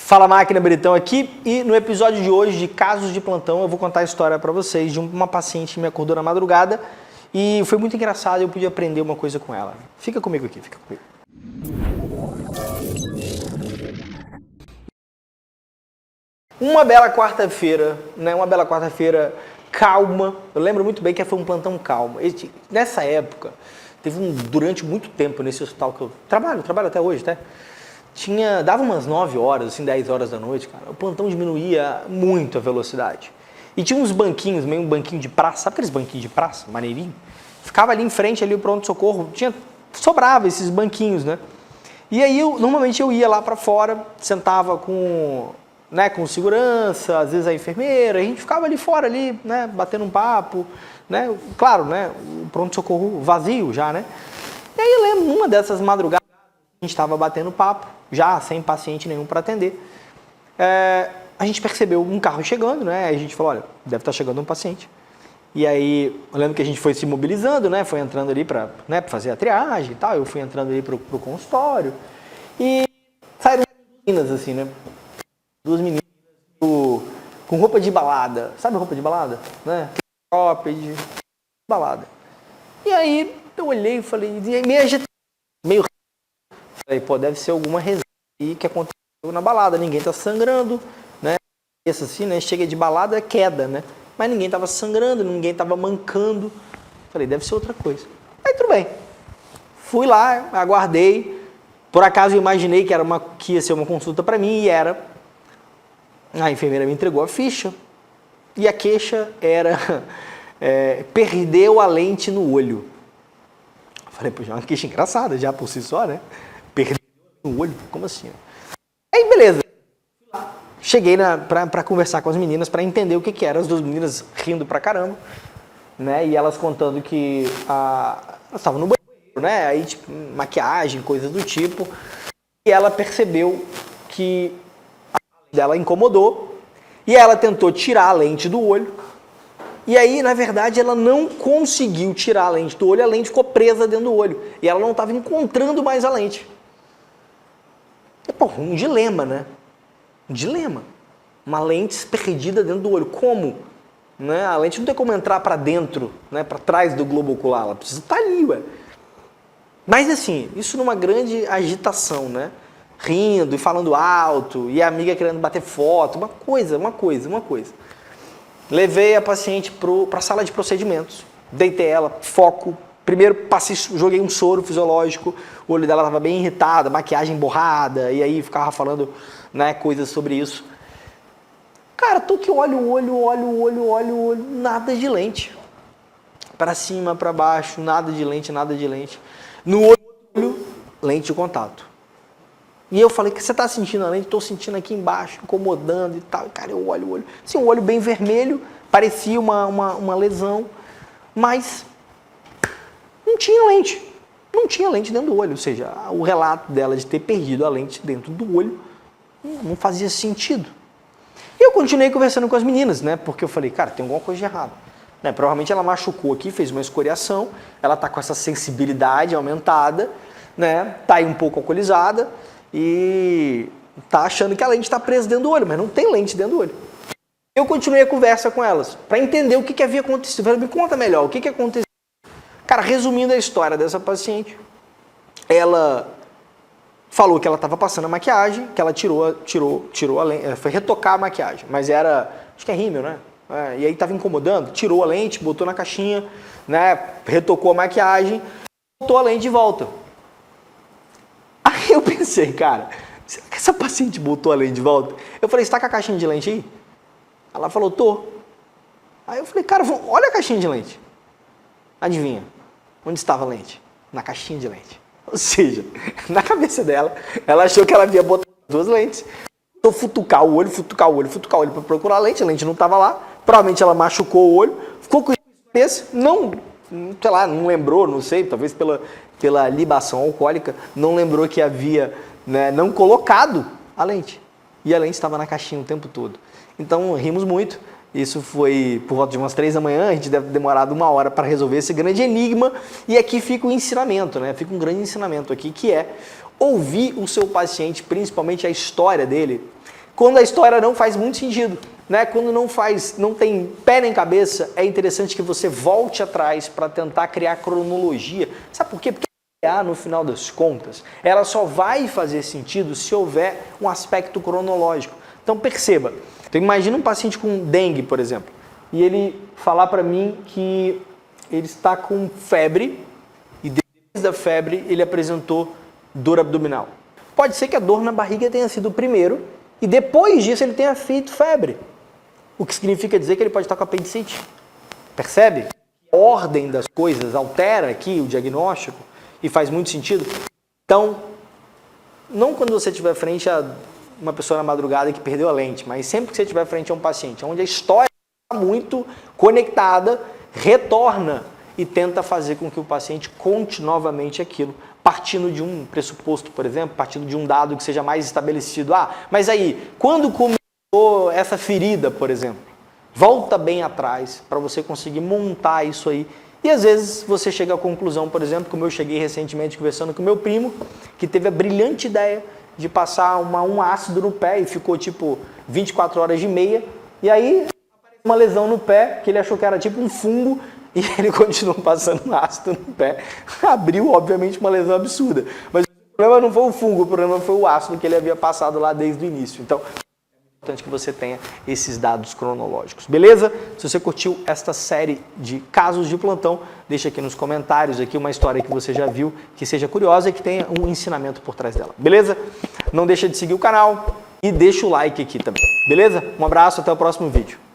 Fala Máquina Britão aqui e no episódio de hoje de Casos de Plantão eu vou contar a história para vocês de uma paciente que me acordou na madrugada e foi muito engraçado e eu pude aprender uma coisa com ela. Fica comigo aqui, fica comigo. Uma bela quarta-feira, né? Uma bela quarta-feira calma. Eu lembro muito bem que foi um plantão calmo. Nessa época, durante muito tempo nesse hospital que eu trabalho até hoje, tá? Dava umas 9 horas, assim, 10 horas da noite, cara. O plantão diminuía muito a velocidade. E tinha uns banquinhos, meio um banquinho de praça, sabe aqueles banquinhos de praça, maneirinho? Ficava ali em frente, ali o pronto-socorro, sobrava esses banquinhos, né? E aí, normalmente eu ia lá pra fora, sentava com segurança, às vezes a enfermeira, a gente ficava ali fora, ali, né, batendo um papo, né? Claro, né, o pronto-socorro vazio já, né? E aí eu lembro, numa dessas madrugadas, a gente estava batendo papo, já sem paciente nenhum para atender. A gente percebeu um carro chegando, né? A gente falou, olha, deve estar chegando um paciente. E aí, eu lembro que a gente foi se mobilizando, né? Foi entrando ali para fazer a triagem e tal. Eu fui entrando ali para o consultório. E saíram duas meninas, assim, né? Duas meninas com roupa de balada. Sabe roupa de balada? Né? Cropped, balada. E aí, eu olhei e falei, meio agitado, Falei, pô, deve ser alguma resenha aí que aconteceu na balada, ninguém tá sangrando, né? Isso assim, né? Chega de balada é queda, né? Mas ninguém tava sangrando, ninguém tava mancando. Falei, deve ser outra coisa. Aí tudo bem. Fui lá, aguardei. Por acaso eu imaginei que ia ser uma consulta para mim e era. A enfermeira me entregou a ficha e a queixa era perdeu a lente no olho. Falei, pô, já é uma queixa engraçada já por si só, né? Perdeu no olho, como assim? Aí, beleza. Cheguei pra conversar com as meninas, pra entender o que era. As duas meninas rindo pra caramba, né? E elas contando que elas estavam no banheiro, né? Aí, tipo, maquiagem, coisas do tipo. E ela percebeu que a lente dela incomodou. E ela tentou tirar a lente do olho. E aí, na verdade, ela não conseguiu tirar a lente do olho. A lente ficou presa dentro do olho. E ela não estava encontrando mais a lente. Pô, um dilema, né? Um dilema. Uma lente perdida dentro do olho. Como? Né? A lente não tem como entrar para dentro, né? Para trás do globo ocular. Ela precisa estar ali, ué. Mas assim, isso numa grande agitação, né? Rindo e falando alto. E a amiga querendo bater foto. Uma coisa. Levei a paciente para a sala de procedimentos. Deitei ela, foco. Primeiro joguei um soro fisiológico, o olho dela estava bem irritado, maquiagem borrada, e aí ficava falando, né, coisas sobre isso. Cara, tô que olho o olho, nada de lente. Para cima, para baixo, nada de lente. No olho, lente de contato. E eu falei, que você tá sentindo a lente? Tô sentindo aqui embaixo, incomodando e tal. Cara, eu olho o olho. Assim, um olho bem vermelho, parecia uma lesão, mas não tinha lente. Não tinha lente dentro do olho. Ou seja, o relato dela de ter perdido a lente dentro do olho não fazia sentido. E eu continuei conversando com as meninas, né? Porque eu falei, cara, tem alguma coisa de errado. Né? Provavelmente ela machucou aqui, fez uma escoriação, ela tá com essa sensibilidade aumentada, né? Tá aí um pouco alcoolizada e tá achando que a lente está presa dentro do olho, mas não tem lente dentro do olho. Eu continuei a conversa com elas, para entender o que havia acontecido. Eu falei, me conta melhor, o que aconteceu? Cara, resumindo a história dessa paciente, ela falou que ela estava passando a maquiagem, que ela tirou a lente, foi retocar a maquiagem, mas era, acho que é rímel, né? E aí estava incomodando, tirou a lente, botou na caixinha, né? Retocou a maquiagem, botou a lente de volta. Aí eu pensei, cara, será que essa paciente botou a lente de volta? Eu falei, você tá com a caixinha de lente aí? Ela falou, tô. Aí eu falei, cara, olha a caixinha de lente. Adivinha? Onde estava a lente? Na caixinha de lente. Ou seja, na cabeça dela, ela achou que ela havia botado duas lentes. Então, futucar o olho para procurar a lente não estava lá. Provavelmente ela machucou o olho, ficou com isso, não lembrou, não sei, talvez pela libação alcoólica, não lembrou que havia, né, não colocado a lente. E a lente estava na caixinha o tempo todo. Então, rimos muito. Isso foi por volta de umas 3 da manhã, a gente deve ter demorado 1 hora para resolver esse grande enigma. E aqui fica o ensinamento, né? Fica um grande ensinamento aqui, que é ouvir o seu paciente, principalmente a história dele, Quando a história não faz muito sentido, né? Quando não tem pé nem cabeça, é interessante que você volte atrás para tentar criar cronologia. Sabe por quê? Porque no final das contas, ela só vai fazer sentido se houver um aspecto cronológico. Então perceba, então, imagina um paciente com dengue, por exemplo, e ele falar para mim que ele está com febre e depois da febre ele apresentou dor abdominal. Pode ser que a dor na barriga tenha sido o primeiro e depois disso ele tenha feito febre, o que significa dizer que ele pode estar com apendicite. Percebe? A ordem das coisas altera aqui o diagnóstico e faz muito sentido. Então, não quando você estiver frente a uma pessoa na madrugada que perdeu a lente, mas sempre que você estiver frente a um paciente onde a história está muito conectada, retorna e tenta fazer com que o paciente conte novamente aquilo, partindo de um pressuposto, por exemplo, partindo de um dado que seja mais estabelecido. Mas aí, quando começou essa ferida, por exemplo? Volta bem atrás para você conseguir montar isso aí. E às vezes você chega à conclusão, por exemplo, como eu cheguei recentemente conversando com meu primo, que teve a brilhante ideia de passar um ácido no pé e ficou tipo 24 horas de meia. E aí apareceu uma lesão no pé, que ele achou que era tipo um fungo, e ele continuou passando ácido no pé. Abriu, obviamente, uma lesão absurda. Mas o problema não foi o fungo, o problema foi o ácido que ele havia passado lá desde o início. Então, é importante que você tenha esses dados cronológicos, beleza? Se você curtiu esta série de casos de plantão, deixa aqui nos comentários aqui uma história que você já viu, que seja curiosa e que tenha um ensinamento por trás dela, beleza? Não deixa de seguir o canal e deixa o like aqui também, beleza? Um abraço, até o próximo vídeo.